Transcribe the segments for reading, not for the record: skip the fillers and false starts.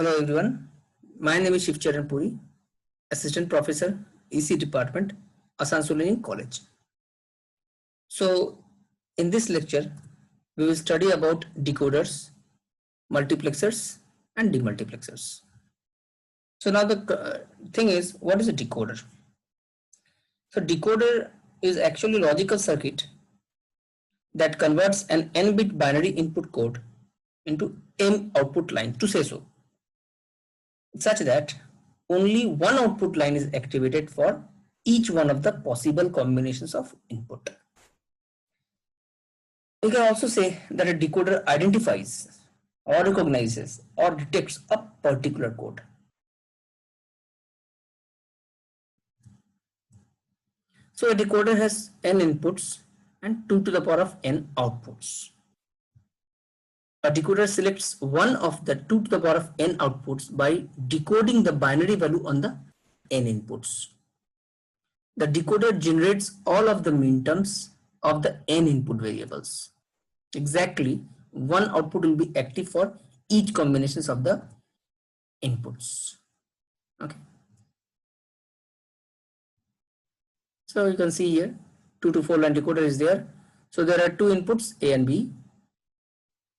Hello everyone, my name is Shivcharan Puri, Assistant Professor, EC Department, Asansol College. So in this lecture, we will study about decoders, multiplexers and demultiplexers. So now the thing is, what is a decoder? So decoder is actually a logical circuit that converts an n-bit binary input code into m output line, to say so, such that only one output line is activated for each one of the possible combinations of input. We can also say that a decoder identifies or recognizes or detects a particular code. So a decoder has n inputs and 2 to the power of n outputs. A decoder selects one of the 2 to the power of n outputs by decoding the binary value on the n inputs. The decoder generates all of the minterms of the n input variables. Exactly one output will be active for each combinations of the inputs. Okay. So you can see here 2 to 4 line decoder is there. So there are two inputs A and B,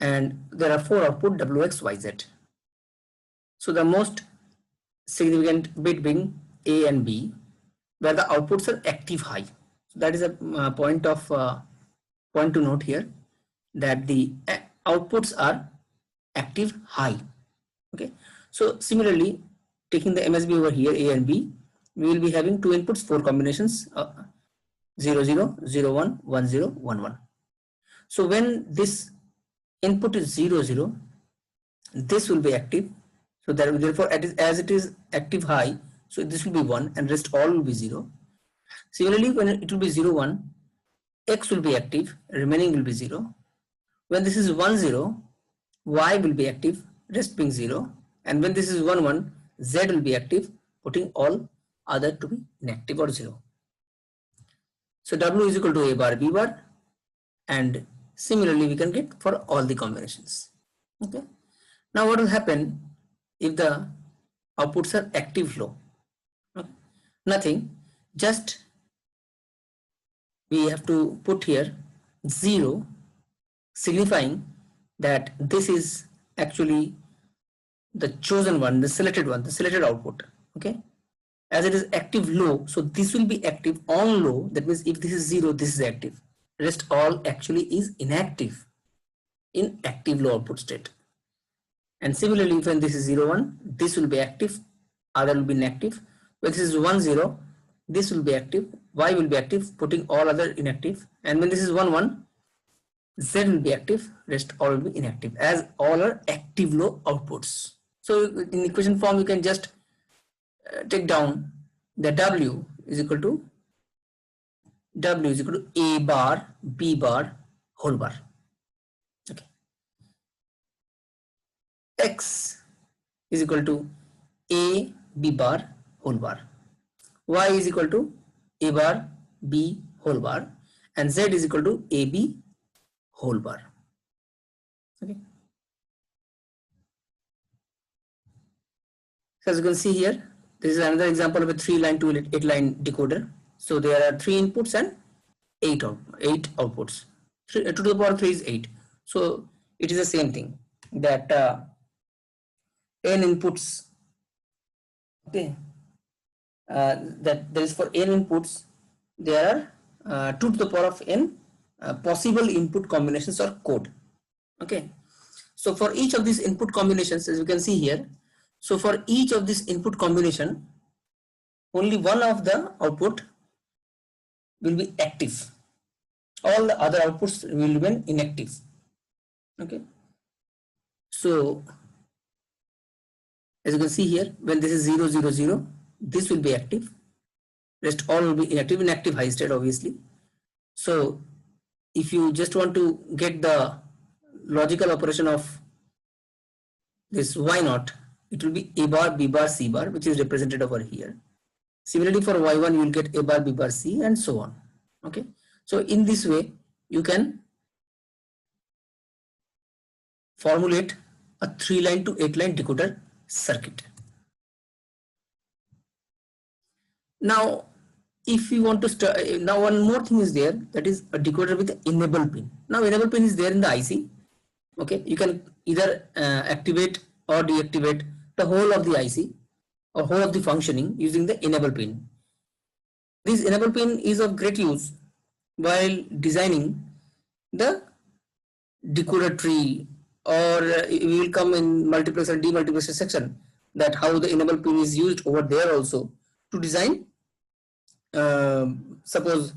and there are four output W, X, Y, Z. So the most significant bit being A and B, where the outputs are active high. So that is a point to note here, that the outputs are active high. Okay. So similarly, taking the MSB over here, A and B, we will be having two inputs, four combinations, 0, 0, 0, 1, 1, 0, 1, 1. So when this input is 0, 0, this will be active. So that therefore, as it is active high, so this will be 1 and rest all will be 0. Similarly, when it will be 0, 1, X will be active, remaining will be 0. When this is 1, 0, Y will be active, rest being 0. And when this is 1, 1, Z will be active, putting all other to be inactive or 0. So W is equal to A bar, B bar, and similarly we can get for all the combinations. Okay. Now what will happen if the outputs are active low? Okay. Nothing, just we have to put here 0, signifying that this is actually the chosen one, the selected output. Okay. As it is active low, so this will be active on low. That means if this is 0, this is active. Rest all actually is inactive in active low output state. And similarly, when this is 0, 1, this will be active, other will be inactive. When this is 1, 0, this will be active, Y will be active, putting all other inactive. And when this is 1, 1, Z will be active, rest all will be inactive, as all are active low outputs. So in equation form, you can just take down the W is equal to A bar, B bar, whole bar. Okay. X is equal to A, B bar, whole bar. Y is equal to A bar, B, whole bar, and Z is equal to AB, whole bar. Okay. So as you can see here, this is another example of a 3-line to 8-line decoder. So there are 3 inputs and 8 outputs. 2 to the power 3 is 8. So it is the same thing, that n inputs. Okay. That there is for n inputs, there are 2 to the power of n possible input combinations or code. Okay. So for each of these input combinations, as you can see here, so for each of this input combination, only one of the output will be active. All the other outputs will remain inactive. Okay. So as you can see here, when this is 0, 0, 0, this will be active. Rest all will be inactive, inactive high state obviously. So if you just want to get the logical operation of this Y naught, it will be A bar, B bar, C bar, which is represented over here. Similarly for Y1, you will get A bar, B bar, C, and so on. Okay. So in this way, you can formulate a 3-line to 8-line decoder circuit. Now, if you want to start, now one more thing is there, that is a decoder with the enable pin. Now enable pin is there in the IC. Okay, you can either activate or deactivate the whole of the IC or whole of the functioning using the enable pin. This enable pin is of great use while designing the decoder tree, or we will come in multiplexer and demultiplexer section that how the enable pin is used over there also to design suppose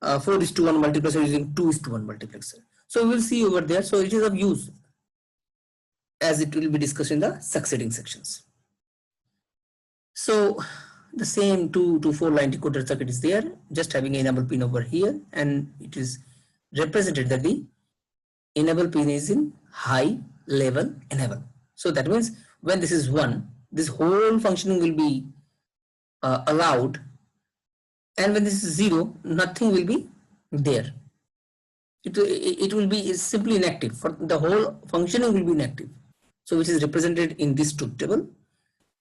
4:1 multiplexer using 2:1 multiplexer. So we will see over there. So it is of use as it will be discussed in the succeeding sections. So the same 2 to 4 line decoder circuit is there, just having an enable pin over here, and it is represented that the enable pin is in high level enable. So that means when this is 1, this whole functioning will be allowed, and when this is 0, nothing will be there. It will be simply inactive. For the whole functioning will be inactive. So which is represented in this truth table,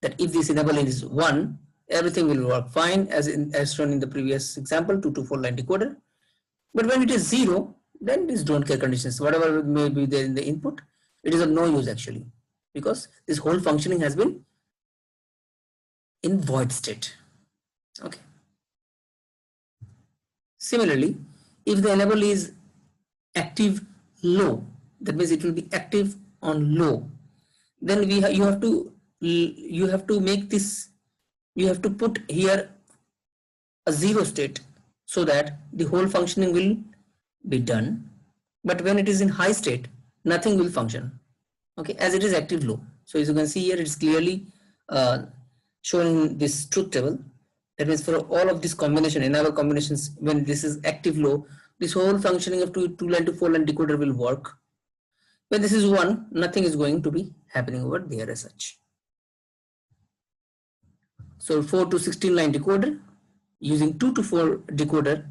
that if this enable is 1, everything will work fine as shown in the previous example, 2 to 4 line decoder. But when it is 0, then these don't care conditions, whatever may be there in the input, it is of no use actually, because this whole functioning has been in void state. Okay. Similarly, if the enable is active low, that means it will be active on low, then you have to make this, you have to put here a 0 state so that the whole functioning will be done. But when it is in high state, nothing will function. Okay, as it is active low. So as you can see here, it's clearly showing this truth table. That means for all of this combination, enable combinations, when this is active low, this whole functioning of 2 line to 4 line decoder will work. When this is 1, nothing is going to be happening over there as such. So 4 to 16 line decoder using 2 to 4 decoder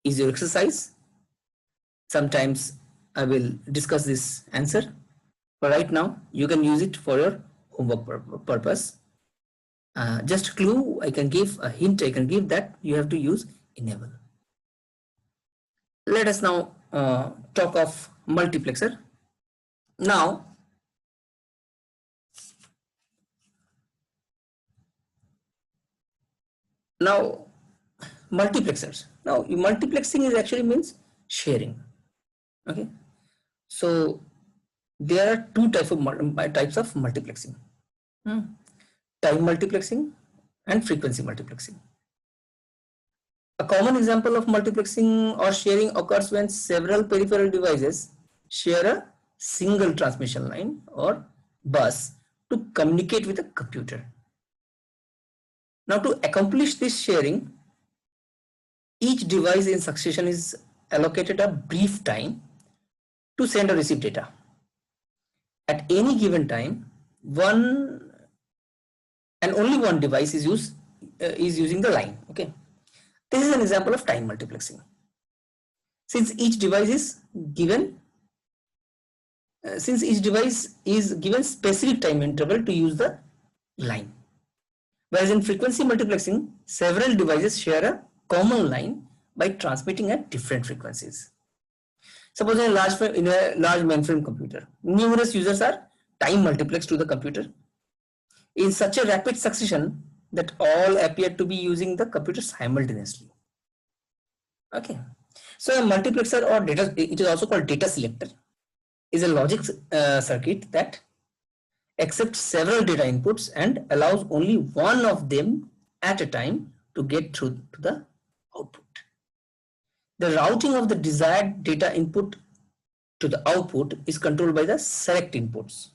is your exercise. Sometimes I will discuss this answer, but right now you can use it for your homework purpose. Just a clue I can give, a hint I can give, that you have to use enable. Let us now talk of multiplexer. Now multiplexers. Now multiplexing is actually means sharing. Okay, so there are two types of multiplexing: time multiplexing and frequency multiplexing. A common example of multiplexing or sharing occurs when several peripheral devices share a single transmission line or bus to communicate with a computer. Now, to accomplish this sharing, each device in succession is allocated a brief time to send or receive data. At any given time, one and only one device is using the line. Okay, this is an example of time multiplexing. Since each device is given specific time interval to use the line. Whereas in frequency multiplexing, several devices share a common line by transmitting at different frequencies. Suppose in a large mainframe computer, numerous users are time multiplexed to the computer in such a rapid succession that all appear to be using the computer simultaneously. Okay, so a multiplexer, or data, it is also called data selector, is a logic circuit that accepts several data inputs and allows only one of them at a time to get through to the output. The routing of the desired data input to the output is controlled by the select inputs.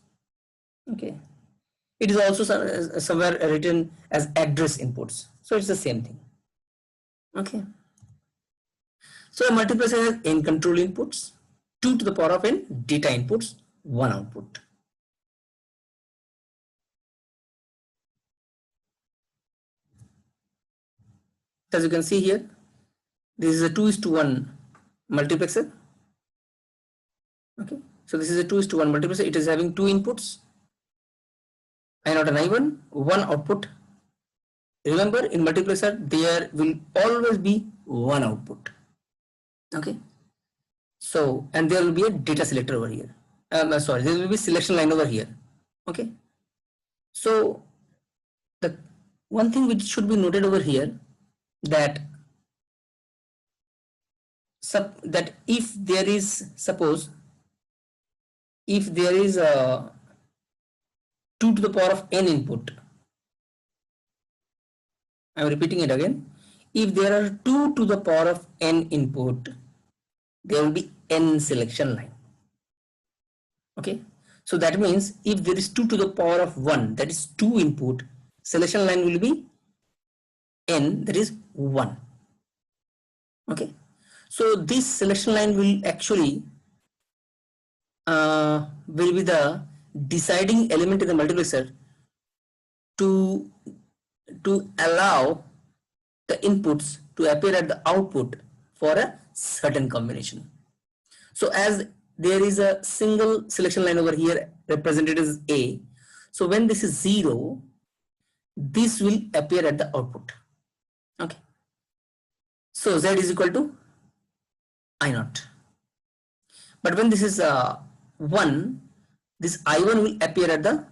Okay, it is also somewhere written as address inputs, so it's the same thing. Okay, so a multiplexer has n control inputs, 2 to the power of n data inputs, 1 output. As you can see here, this is a 2:1 multiplexer. Okay, so this is a 2:1 multiplexer. It is having 2 inputs. I0 and I1, one output. Remember, in multiplexer there will always be one output. Okay, so and there will be a data selector over here. Sorry, there will be selection line over here. Okay, so the one thing which should be noted over here, that that if there is, suppose if there is a 2 to the power of n input, I am repeating it again, if there are 2 to the power of n input, there will be n selection line. Okay, so that means if there is 2 to the power of 1, that is 2 input, selection line will be n, that is 1. Okay, so this selection line will actually will be the deciding element in the multiplexer to allow the inputs to appear at the output for a certain combination. So as there is a single selection line over here represented as A, so when this is 0, this will appear at the output. Okay, so Z is equal to I0. But when this is 1, this I1 will appear at the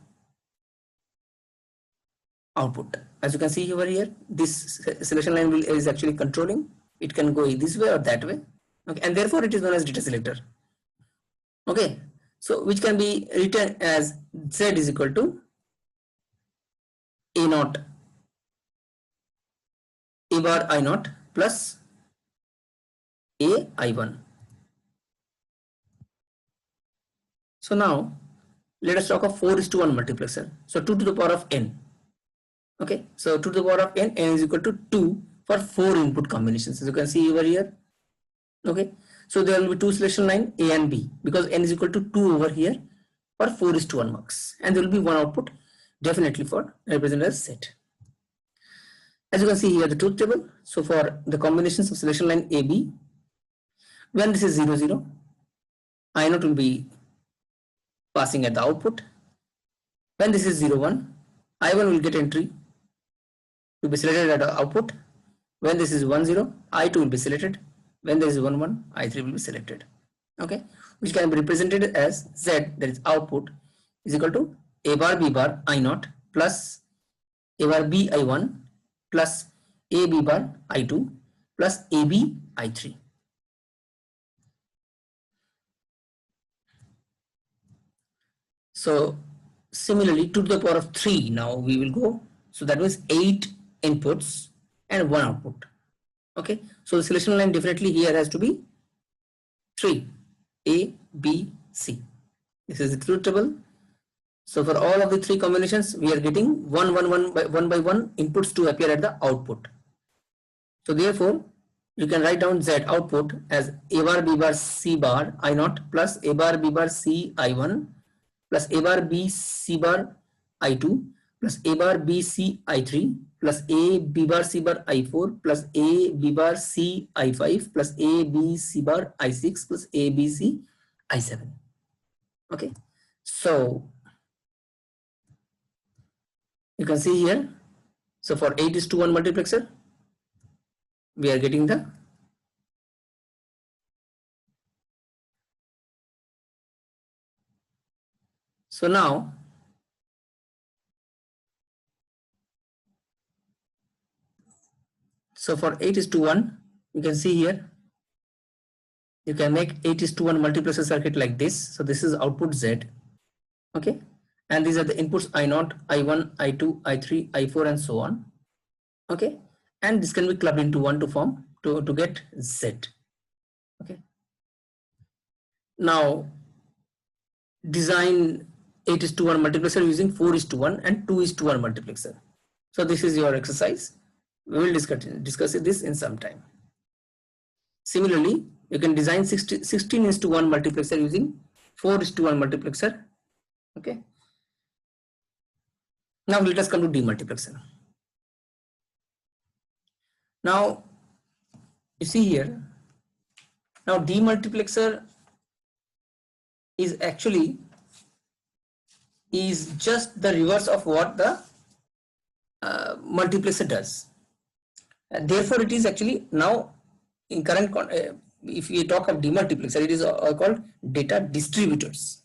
output. As you can see over here, this selection line is actually controlling. It can go this way or that way. Okay, and therefore it is known as data selector. Okay, so which can be written as Z is equal to A0 A bar I0 plus A I1. So now let us talk of 4:1 multiplexer. So 2 to the power of n. Okay, so 2 to the power of n is equal to 2 for 4 input combinations, as you can see over here. Okay, so there will be 2 selection line A and B, because n is equal to 2 over here for 4:1 marks, and there will be one output definitely for represented as set. As you can see here, the truth table. So for the combinations of selection line AB, when this is 0 0, I0 will be passing at the output. When this is 0 1, I1 will get entry to be selected at the output. When this is 1 0, I2 will be selected. When there is 1 1, I3 will be selected. Okay, which can be represented as Z, that is output, is equal to A bar B bar I0 plus A bar B I1 plus A B bar I2 plus AB I3. So similarly, 2 to the power of 3 now we will go. So that means 8 inputs and 1 output. Okay, so the selection line definitely here has to be 3, A, B, C. This is the truth table. So for all of the 3 combinations, we are getting one by one inputs to appear at the output. So therefore, you can write down Z output as A bar B bar C bar I0 plus A bar B bar C I1 plus A bar B C bar I2 plus A bar B C I3 plus A B bar C bar I4 plus A B bar C I5 plus A B C bar I6 plus A B C I7. Okay, so you can see here. So for 8:1 multiplexer, we are getting the so now so for 8:1, you can see here you can make 8:1 multiplexer circuit like this. So this is output Z. Okay, and these are the inputs I0, I1, I2, I3, I4 and so on. Okay, and this can be clubbed into one to form to get Z. Okay, now design 8:1 multiplexer using 4:1 and 2:1 multiplexer. So this is your exercise. We will discuss this in some time. Similarly, you can design 16:1 multiplexer using 4:1 multiplexer. Okay, now let us come to demultiplexer. Now you see here, now demultiplexer is actually is just the reverse of what the multiplexer does. Therefore, it is actually now in current if we talk of demultiplexer, it is called data distributors.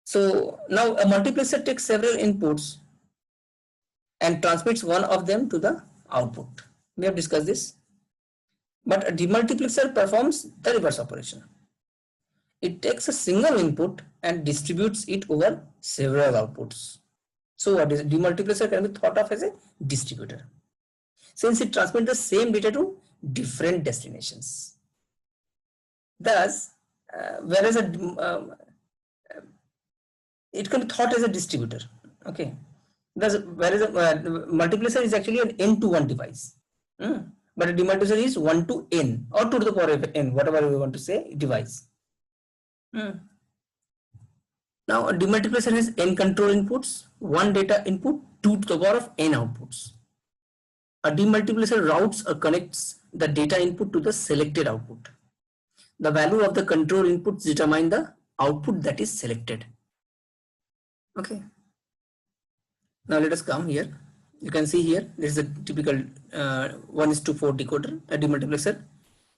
So now a multiplexer takes several inputs and transmits one of them to the output. We have discussed this. But a demultiplexer performs the reverse operation. It takes a single input and distributes it over several outputs. So what is demultiplexer can be thought of as a distributor, since it transmits the same data to different destinations. Thus, whereas it can be thought as a distributor. Okay. Thus, whereas a multiplexer is actually an n-to-1 device. But a demultiplexer is 1 to n or 2 to the power of n, whatever we want to say, device. Now a demultiplexer has n control inputs, 1 data input, 2 to the power of n outputs. A demultiplexer routes or connects the data input to the selected output. The value of the control inputs determine the output that is selected. Okay. Now let us come here. You can see here, this is a typical 1:4 decoder, a demultiplexer.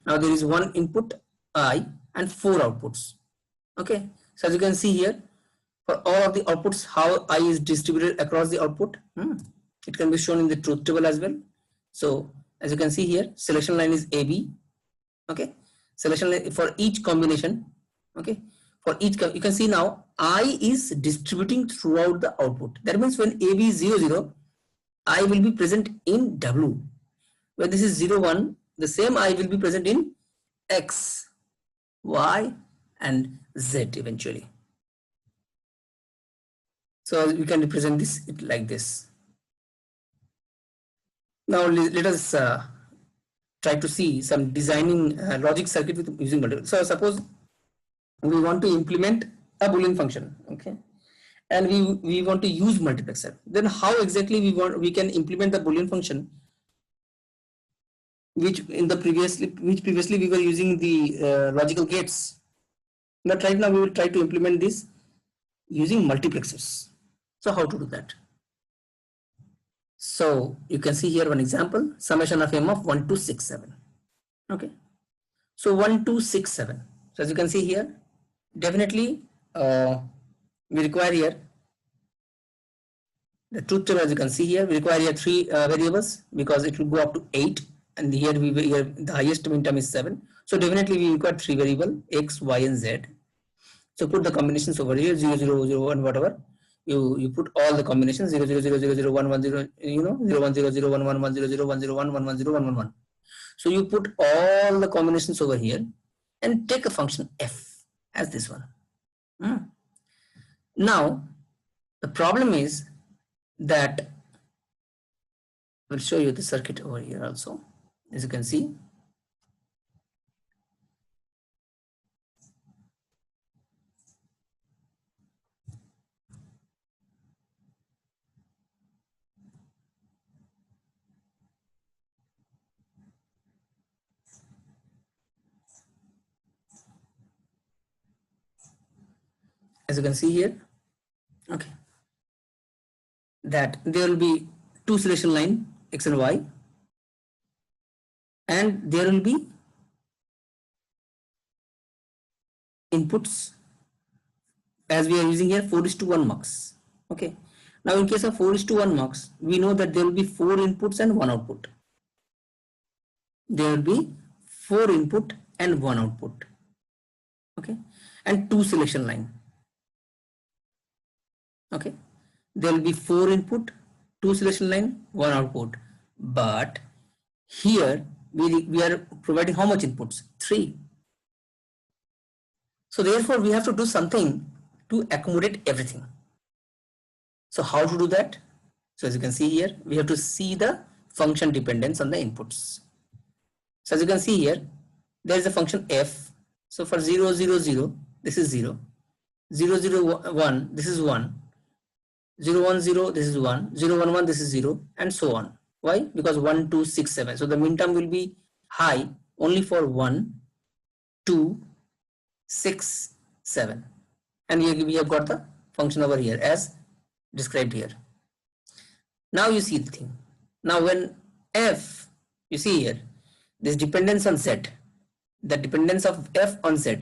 Now there is one input I and 4 outputs. Okay. So as you can see here, for all of the outputs, how I is distributed across the output. It can be shown in the truth table as well. So as you can see here, selection line is AB. Okay. Selection line for each combination. Okay. For each, you can see now I is distributing throughout the output. That means when AB is 0, 0, I will be present in W. When this is 0, 1, the same I will be present in X, Y, and Z eventually. So we can represent this like this. Now let us try to see some designing logic circuit with using multiple. So suppose we want to implement a Boolean function, okay, and we want to use multiplexer. Then how exactly we can implement the Boolean function, which previously we were using the logical gates. But right now we will try to implement this using multiplexers. So how to do that? So you can see here one example, summation of m of 1 to 6, 7. Okay. So 1, 2, 6, 7. So as you can see here, definitely we require here the truth table. As you can see here, we require here 3 variables because it will go up to 8, and here the highest minterm is 7. So definitely we require 3 variable x, y, and z. So put the combinations over here, 0, 0, 0, 1, whatever. You put all the combinations 0, 0, 0, 0, 0, 1, 1, 0, 0, 1, 0, 0, 1, 1, 1, 0, 0, 1, 0, 1, 1, 1, 0, 1, 1, 1. So you put all the combinations over here and take a function f as this one. Now the problem is that I will show you the circuit over here also. As you can see, here, okay, that there will be 2 selection line x and y, and there will be inputs, as we are using here 4:1 mux. Okay. Now in case of 4:1 mux, we know that there will be 4 inputs and 1 output. There will be 4 input and 1 output. Okay. And 2 selection line. Okay. There will be 4 input, 2 selection line, 1 output. But here we are providing how much inputs? 3. So therefore we have to do something to accommodate everything. So how to do that? So as you can see here, we have to see the function dependence on the inputs. So as you can see here, there is a function f. So for 0, 0, 0, this is 0. 0, 0, 1, this is 1. 0, 1, 0, this is 1. 0, 1, 1, this is 0, and so on. Why? Because 1, 2, 6, 7. So the minterm will be high only for 1, 2, 6, 7. And here we have got the function over here as described here. Now you see the thing. Now when f, you see here, this dependence on z, the dependence of f on z.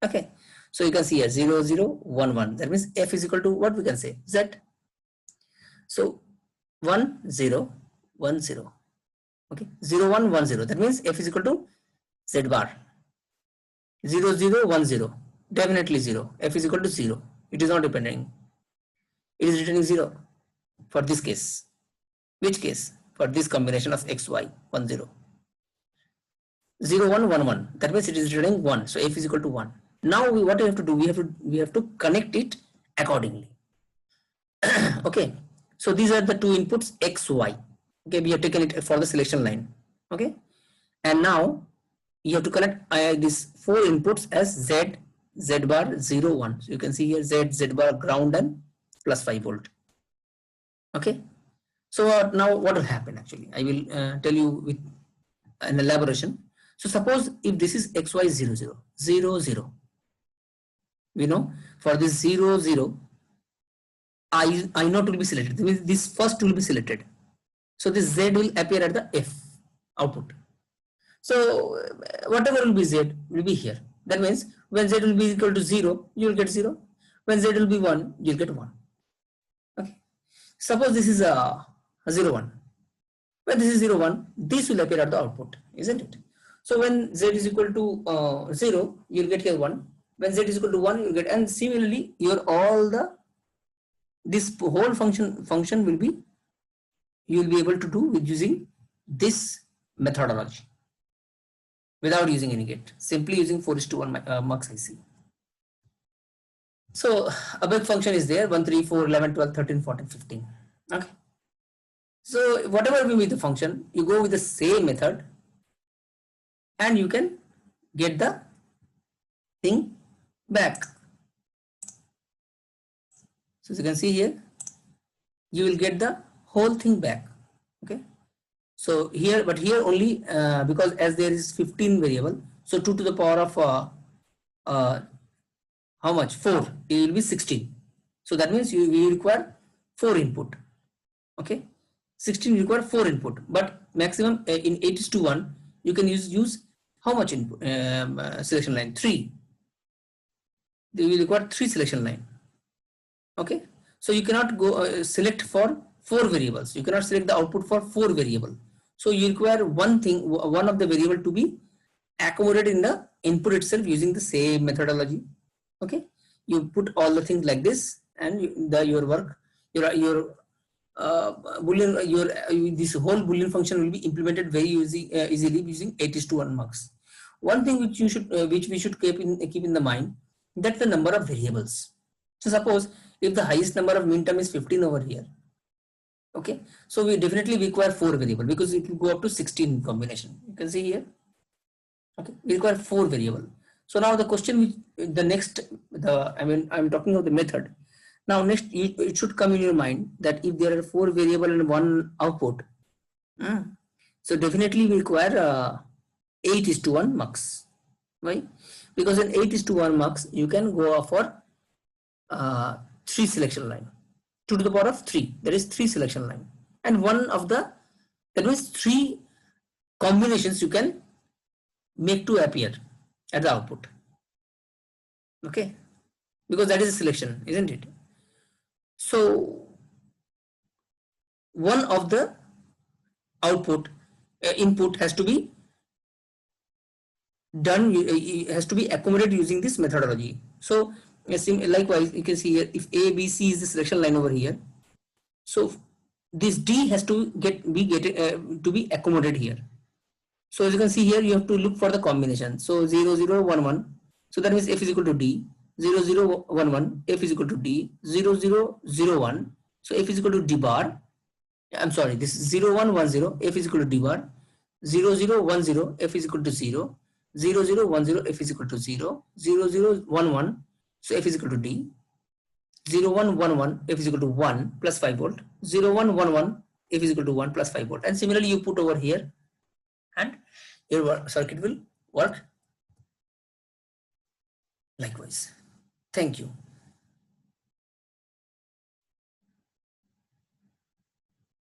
Okay, so you can see here 0 0 1 1. That means f is equal to what we can say, z. So 1 0 1 0. Okay, 0 1 1 0. That means f is equal to z bar. 0 0 1 0. Definitely 0. F is equal to 0. It is not depending. It is returning 0 for this case. Which case? For this combination of x y 1 0. 0 1 1 1. That means it is returning 1. So f is equal to 1. Now what we have to do? We have to connect it accordingly. Okay. So these are the two inputs x y. Okay, we have taken it for the selection line. Okay, and now you have to connect these four inputs as z, z bar 0 1. So you can see here z, z bar ground and plus 5 volt. Okay, so now what will happen? Actually I will tell you with an elaboration. So suppose if this is xy 0 0 0 0, we know for this 0 0 I naught will be selected. That means this first will be selected. So this z will appear at the f output. So whatever will be z will be here. That means when z will be equal to 0, you will get 0. When z will be 1, you will get 1. Okay. Suppose this is a 0 1. When this is 0 1, this will appear at the output, isn't it? So when z is equal to 0, you will get here 1. When z is equal to 1, you will get, and similarly your all the this whole function will be, you will be able to do with using this methodology without using any gate, simply using 4:1 mux IC. So a big function is there, 1 3 4 11 12 13 14 15. Okay, so whatever will be the function, you go with the same method and you can get the thing back. So as you can see here, you will get the whole thing back. Okay, so here, but here only because as there is 15 variable, so 2 to the power of how much, 4, it will be 16. So that means we require 4 input. Okay, 16 require 4 input, but maximum in 8:1 you can use how much input selection line, 3. They will require 3 selection line. Okay, so you cannot go select for 4 variables. You cannot select the output for 4 variable. So you require one of the variable to be accommodated in the input itself using the same methodology. Okay, you put all the things like this, and your work, your boolean, this whole boolean function will be implemented very easily using 8:1 mux. One thing which you should which we should keep in the mind, that's the number of variables. So suppose if the highest number of min term is 15 over here, okay, so we definitely require 4 variable because it will go up to 16 combination. You can see here. Okay, we require 4 variable. So now the question, I'm talking of the method. Now next, it should come in your mind that if there are 4 variable and 1 output, so definitely we require 8:1 mux. Why? Because in 8:1 mux, you can go for 3 selection line, 2 to the power of 3. That is 3 selection line, and one of the, that means 3 combinations you can make to appear at the output. Okay, because that is a selection, isn't it? So one of the output input has to be done, has to be accommodated using this methodology. So likewise, you can see here, if A, B, C is the selection line over here, so this D has to be accommodated here. So as you can see here, you have to look for the combination. So 0 0 1 1. So that means F is equal to D. 0 0 1 1. F is equal to D. 0 0 0 1. So F is equal to D bar. I'm sorry. This is 0 1 1 0. F is equal to D bar. 0 0 1 0. F is equal to 0. 0 0 1 0. F is equal to 0. 0 0 1 1. So F is equal to D. 0 1 1 1. F is equal to 1 plus 5 volt. 0 1 1 1. F is equal to 1 plus 5 volt. And similarly, you put over here, and your circuit will work likewise. Thank you.